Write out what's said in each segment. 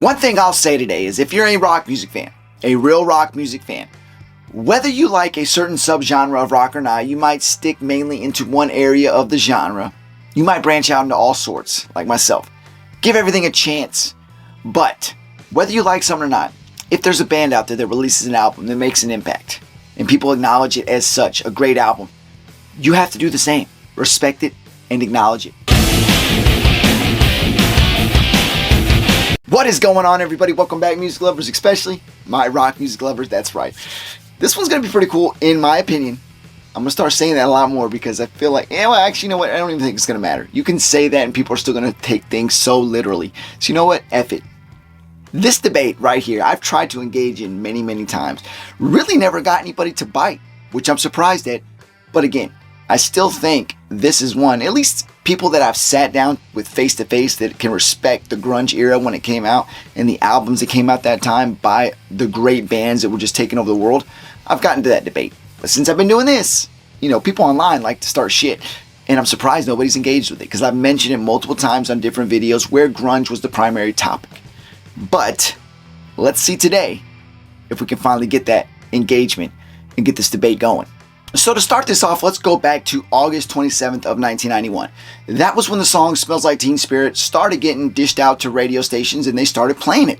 One thing I'll say today is if you're a rock music fan, a real rock music fan, whether you like a certain subgenre of rock or not, you might stick mainly into one area of the genre. You might branch out into all sorts, like myself. Give everything a chance. But whether you like something or not, if there's a band out there that releases an album that makes an impact, and people acknowledge it as such, a great album, you have to do the same. Respect it and acknowledge it. What is going on, everybody? Welcome back, music lovers, especially my rock music lovers. That's right. This one's going to be pretty cool, in my opinion. I'm going to start saying that a lot more because I feel like, actually, you know what? I don't even think it's going to matter. You can say that and people are still going to take things so literally. So you know what? F it. This debate right here, I've tried to engage in many, many times. Really never got anybody to bite, which I'm surprised at. But again, I still think this is one, at least people that I've sat down with face to face that can respect the grunge era when it came out and the albums that came out that time by the great bands that were just taking over the world. I've gotten to that debate. But since I've been doing this, people online like to start shit. And I'm surprised nobody's engaged with it because I've mentioned it multiple times on different videos where grunge was the primary topic. But let's see today if we can finally get that engagement and get this debate going. So to start this off, let's go back to August 27th of 1991. That was when the song Smells Like Teen Spirit started getting dished out to radio stations and they started playing it.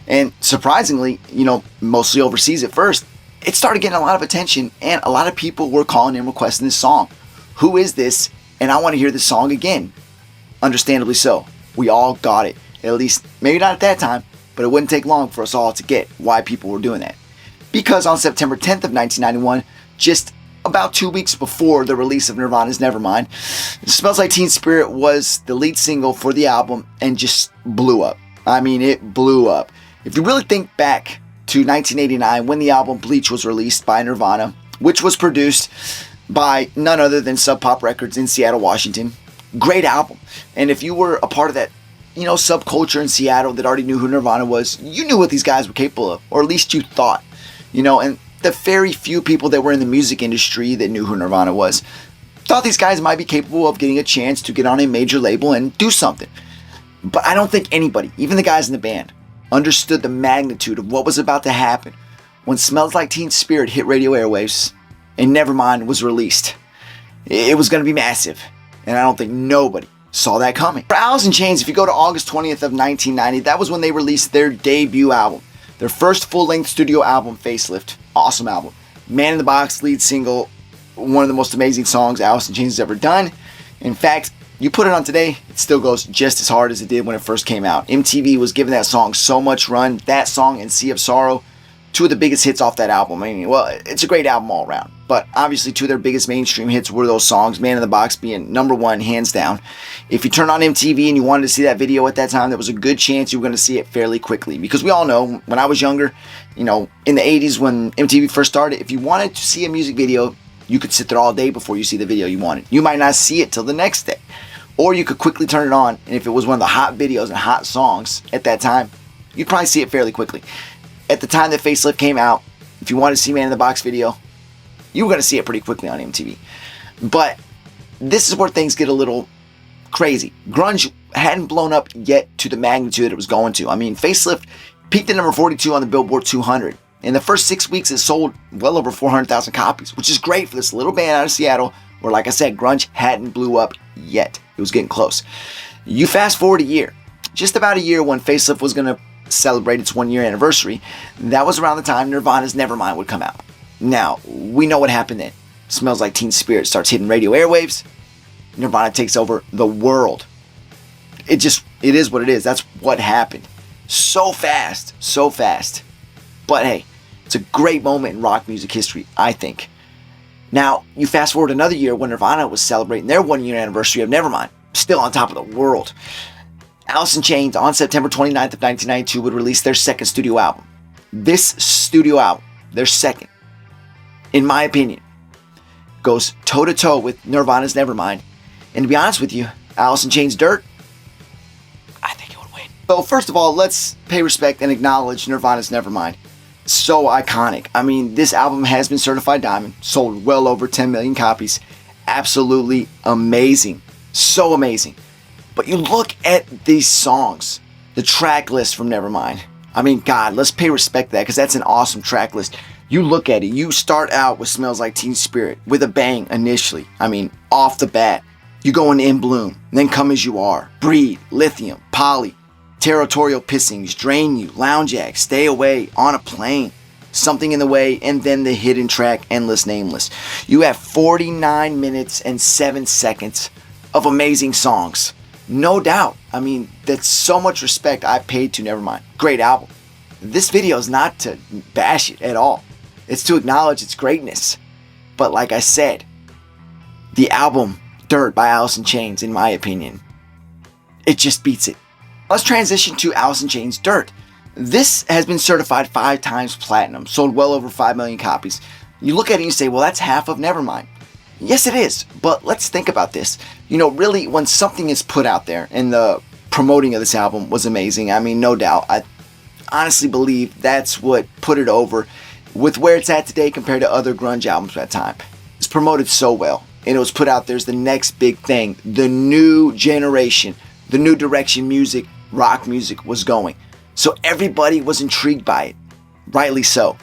And surprisingly, mostly overseas at first, it started getting a lot of attention and a lot of people were calling in requesting this song. Who is this? And I want to hear this song again. Understandably so. We all got it. At least, maybe not at that time, but it wouldn't take long for us all to get why people were doing that. Because on September 10th of 1991, just about 2 weeks before the release of Nirvana's Nevermind, Smells Like Teen Spirit was the lead single for the album and just blew up. I mean, it blew up. If you really think back to 1989 when the album Bleach was released by Nirvana, which was produced by none other than Sub Pop Records in Seattle, Washington. Great album. And if you were a part of that, subculture in Seattle that already knew who Nirvana was, you knew what these guys were capable of, or at least you thought, and the very few people that were in the music industry that knew who Nirvana was thought these guys might be capable of getting a chance to get on a major label and do something. But I don't think anybody, even the guys in the band, understood the magnitude of what was about to happen when Smells Like Teen Spirit hit radio airwaves and Nevermind was released. It was going to be massive, and I don't think nobody saw that coming. For Alice in Chains, if you go to August 20th of 1990, that was when they released their debut album, their first full-length studio album, Facelift. Awesome album. Man in the Box, lead single, one of the most amazing songs Alice in Chains has ever done. In fact, you put it on today, it still goes just as hard as it did when it first came out. MTV was giving that song so much run. That song and Sea of Sorrow, two of the biggest hits off that album. I mean, well, it's a great album all around. But obviously two of their biggest mainstream hits were those songs, Man in the Box being number one, hands down. If you turn on MTV and you wanted to see that video at that time, there was a good chance you were going to see it fairly quickly. Because we all know, when I was younger, in the 80s when MTV first started, if you wanted to see a music video, you could sit there all day before you see the video you wanted. You might not see it till the next day. Or you could quickly turn it on, and if it was one of the hot videos and hot songs at that time, you'd probably see it fairly quickly. At the time that Facelift came out, if you wanted to see Man in the Box video, you were going to see it pretty quickly on MTV. But this is where things get a little crazy. Grunge hadn't blown up yet to the magnitude it was going to. I mean, Facelift peaked at number 42 on the Billboard 200. In the first 6 weeks, it sold well over 400,000 copies, which is great for this little band out of Seattle where, like I said, grunge hadn't blew up yet. It was getting close. You fast forward a year, just about a year when Facelift was going to celebrate its 1-year anniversary. That was around the time Nirvana's Nevermind would come out. Now, we know what happened then. Smells Like Teen Spirit starts hitting radio airwaves. Nirvana takes over the world. It is what it is. That's what happened. So fast, so fast. But hey, it's a great moment in rock music history, I think. Now, you fast forward another year when Nirvana was celebrating their 1-year anniversary of Nevermind, still on top of the world. Alice in Chains, on September 29th of 1992, would release their second studio album. This studio album, their second, in my opinion, goes toe-to-toe with Nirvana's Nevermind. And to be honest with you, Alice in Chains' Dirt, I think it would win. So first of all, let's pay respect and acknowledge Nirvana's Nevermind. So iconic. I mean, this album has been certified diamond, sold well over 10 million copies. Absolutely amazing. So amazing. But you look at these songs, the track list from Nevermind. I mean, God, let's pay respect to that because that's an awesome track list. You look at it, you start out with Smells Like Teen Spirit with a bang initially. I mean, off the bat. You go into In Bloom, then Come As You Are, Breed, Lithium, Poly, Territorial Pissings, Drain You, Lounge Act, Stay Away, On a Plane, Something in the Way, and then the hidden track, Endless Nameless. You have 49 minutes and 7 seconds of amazing songs. No doubt. I mean, that's so much respect I paid to Nevermind. Great album. This video is not to bash it at all. It's to acknowledge its greatness. But like I said, the album Dirt by Alice in Chains, in my opinion, it just beats it. Let's transition to Alice in Chains Dirt. This has been certified 5 times platinum, sold well over 5 million copies. You look at it and you say, well, that's half of Nevermind. Yes, it is, but let's think about this. You know, really, when something is put out there, and the promoting of this album was amazing, I mean, no doubt. I honestly believe that's what put it over with where it's at today compared to other grunge albums at that time. It's promoted so well, and it was put out there as the next big thing. The new generation, the new direction music, rock music was going. So everybody was intrigued by it, rightly so.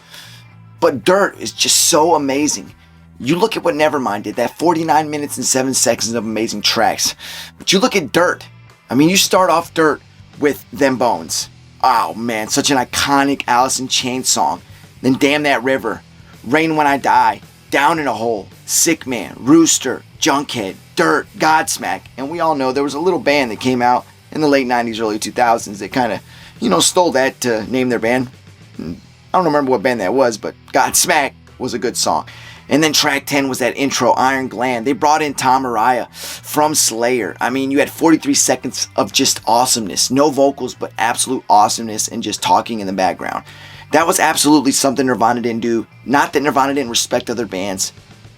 But Dirt is just so amazing. You look at what Nevermind did, that 49 minutes and 7 seconds of amazing tracks. But you look at Dirt. I mean, you start off Dirt with Them Bones. Oh man, such an iconic Alice in Chains song. Then Damn That River, Rain When I Die, Down in a Hole, Sick Man, Rooster, Junkhead, Dirt, Godsmack. And we all know there was a little band that came out in the late 90s, early 2000s that kind of, stole that to name their band. I don't remember what band that was, but Godsmack was a good song. And then track 10 was that intro, Iron Gland. They brought in Tom Araya from Slayer. I mean, you had 43 seconds of just awesomeness. No vocals, but absolute awesomeness and just talking in the background. That was absolutely something Nirvana didn't do. Not that Nirvana didn't respect other bands,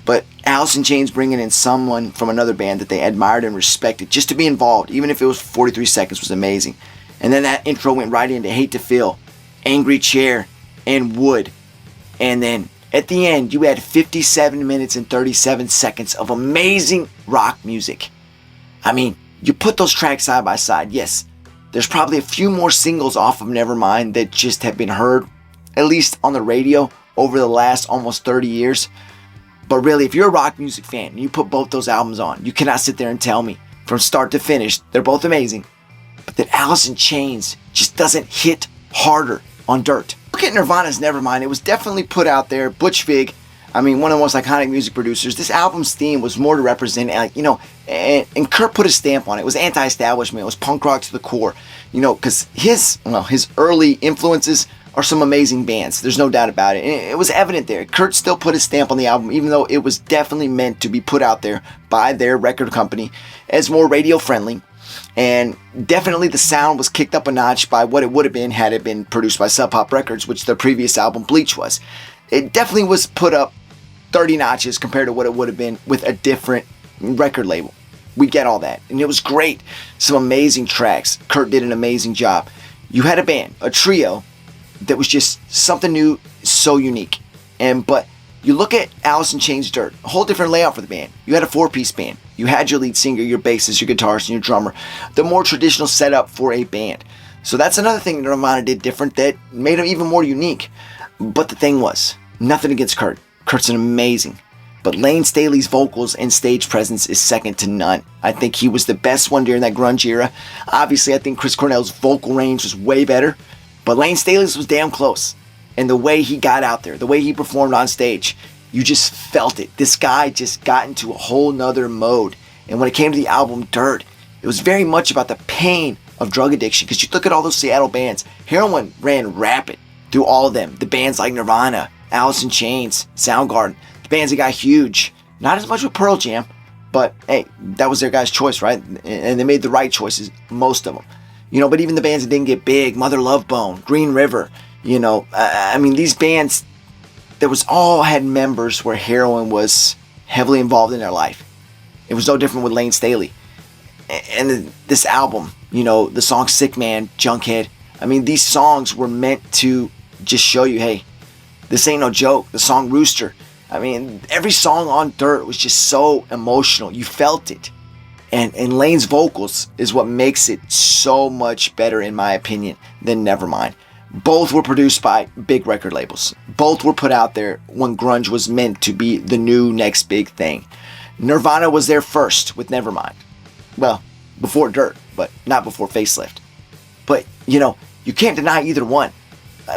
but Alice in Chains bringing in someone from another band that they admired and respected just to be involved, even if it was 43 seconds, was amazing. And then that intro went right into Hate to Feel, Angry Chair, and Wood. And then at the end, you had 57 minutes and 37 seconds of amazing rock music. I mean, you put those tracks side by side. Yes, there's probably a few more singles off of Nevermind that just have been heard, at least on the radio, over the last almost 30 years. But really, if you're a rock music fan and you put both those albums on, you cannot sit there and tell me from start to finish, they're both amazing, but that Alice in Chains just doesn't hit harder on Dirt. Look at Nirvana's Nevermind. It was definitely put out there. Butch Vig, I mean, one of the most iconic music producers. This album's theme was more to represent, and Kurt put a stamp on it. It was anti-establishment. It was punk rock to the core, because his early influences are some amazing bands. There's no doubt about it. And it was evident there. Kurt still put his stamp on the album, even though it was definitely meant to be put out there by their record company as more radio friendly. And definitely the sound was kicked up a notch by what it would have been had it been produced by Sub Pop Records, which their previous album Bleach was. It definitely was put up 30 notches compared to what it would have been with a different record label. We get all that. And it was great. Some amazing tracks. Kurt did an amazing job. You had a band, a trio, that was just something new, so unique. But you look at Alice in Chains Dirt, a whole different layout for the band. You had a 4-piece band. You had your lead singer, your bassist, your guitarist, and your drummer. The more traditional setup for a band. So that's another thing that Nirvana did different that made them even more unique. But the thing was, nothing against Kurt. Kurt's an amazing. But Lane Staley's vocals and stage presence is second to none. I think he was the best one during that grunge era. Obviously, I think Chris Cornell's vocal range was way better. But Lane Staley's was damn close. And the way he got out there, the way he performed on stage, you just felt it. This guy just got into a whole nother mode. And when it came to the album Dirt, it was very much about the pain of drug addiction. Because you look at all those Seattle bands, heroin ran rapid through all of them. The bands like Nirvana, Alice in Chains, Soundgarden, the bands that got huge. Not as much with Pearl Jam, but hey, that was their guy's choice, right? And they made the right choices, most of them. But even the bands that didn't get big, Mother Love Bone, Green River, these bands, all had members where heroin was heavily involved in their life. It was no different with Lane Staley. And this album, the song Sick Man, Junkhead, these songs were meant to just show you, hey, this ain't no joke. The song Rooster, every song on Dirt was just so emotional. You felt it. And Lane's vocals is what makes it so much better, in my opinion, than Nevermind. Both were produced by big record labels. Both were put out there when grunge was meant to be the new next big thing. Nirvana was there first with Nevermind. Well, before Dirt, but not before Facelift. But, you can't deny either one.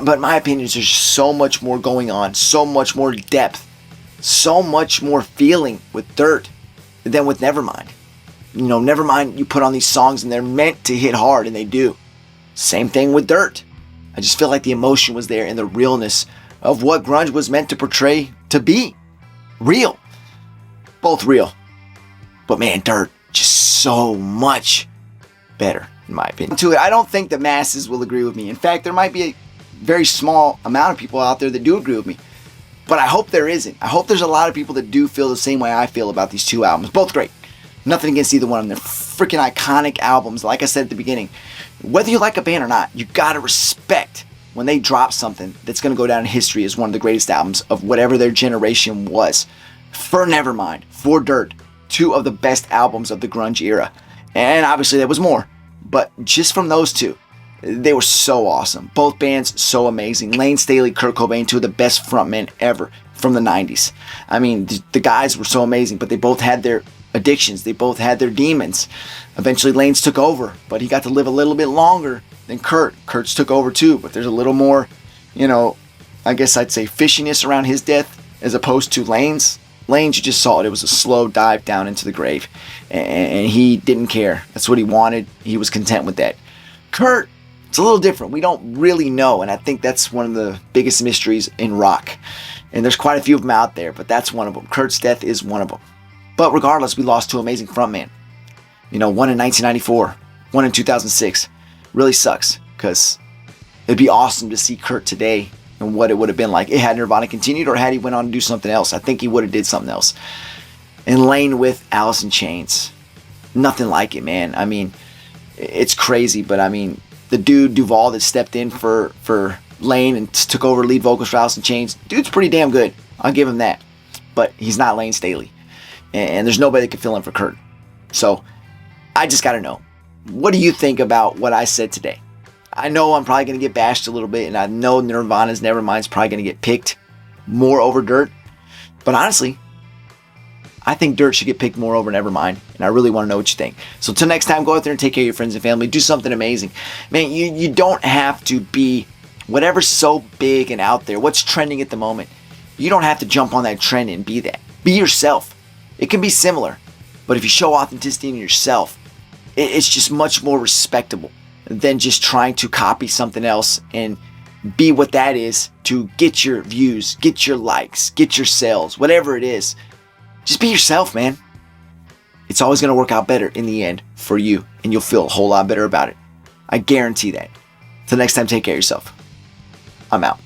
But in my opinion, there's so much more going on, so much more depth, so much more feeling with Dirt than with Nevermind. Nevermind, you put on these songs and they're meant to hit hard, and they do. Same thing with Dirt. I just feel like the emotion was there and the realness of what grunge was meant to portray to be. Real. Both real. But man, Dirt, just so much better, in my opinion. To it, I don't think the masses will agree with me. In fact, there might be a very small amount of people out there that do agree with me. But I hope there isn't. I hope there's a lot of people that do feel the same way I feel about these two albums. Both great. Nothing against either one of them. They're freaking iconic albums. Like I said at the beginning, whether you like a band or not, you gotta respect when they drop something that's gonna go down in history as one of the greatest albums of whatever their generation was. For Nevermind, for Dirt, two of the best albums of the grunge era. And obviously there was more, but just from those two, they were so awesome. Both bands so amazing. Lane Staley, Kurt Cobain, two of the best frontmen ever from the 90s. I mean, the guys were so amazing, but they both had their addictions. They both had their demons. Eventually Lane's took over, but he got to live a little bit longer than Kurt. Kurt's took over too, but there's a little more, I guess I'd say fishiness around his death as opposed to Lane's. Lane's, you just saw it. It was a slow dive down into the grave, and he didn't care. That's what he wanted. He was content with that. Kurt, it's a little different. We don't really know, and I think that's one of the biggest mysteries in rock. And there's quite a few of them out there, but that's one of them. Kurt's death is one of them. But regardless, we lost two amazing frontmen. One in 1994, one in 2006. Really sucks, because it'd be awesome to see Kurt today and what it would have been like. It had Nirvana continued, or had he went on to do something else. I think he would have did something else. And Lane with Alice in Chains. Nothing like it, man. I mean, it's crazy, but I mean, the dude Duvall that stepped in for Lane and took over lead vocals for Alice in Chains, dude's pretty damn good. I'll give him that. But he's not Lane Staley. And there's nobody that can fill in for Kurt. So, I just gotta know. What do you think about what I said today? I know I'm probably gonna get bashed a little bit, and I know Nirvana's Nevermind's probably gonna get picked more over Dirt. But honestly, I think Dirt should get picked more over Nevermind, and I really want to know what you think. So till next time, go out there and take care of your friends and family. Do something amazing. Man, you don't have to be whatever's so big and out there, what's trending at the moment. You don't have to jump on that trend and be that. Be yourself. It can be similar, but if you show authenticity in yourself, it's just much more respectable than just trying to copy something else and be what that is to get your views, get your likes, get your sales, whatever it is. Just be yourself, man. It's always going to work out better in the end for you, and you'll feel a whole lot better about it. I guarantee that. Till next time, take care of yourself. I'm out.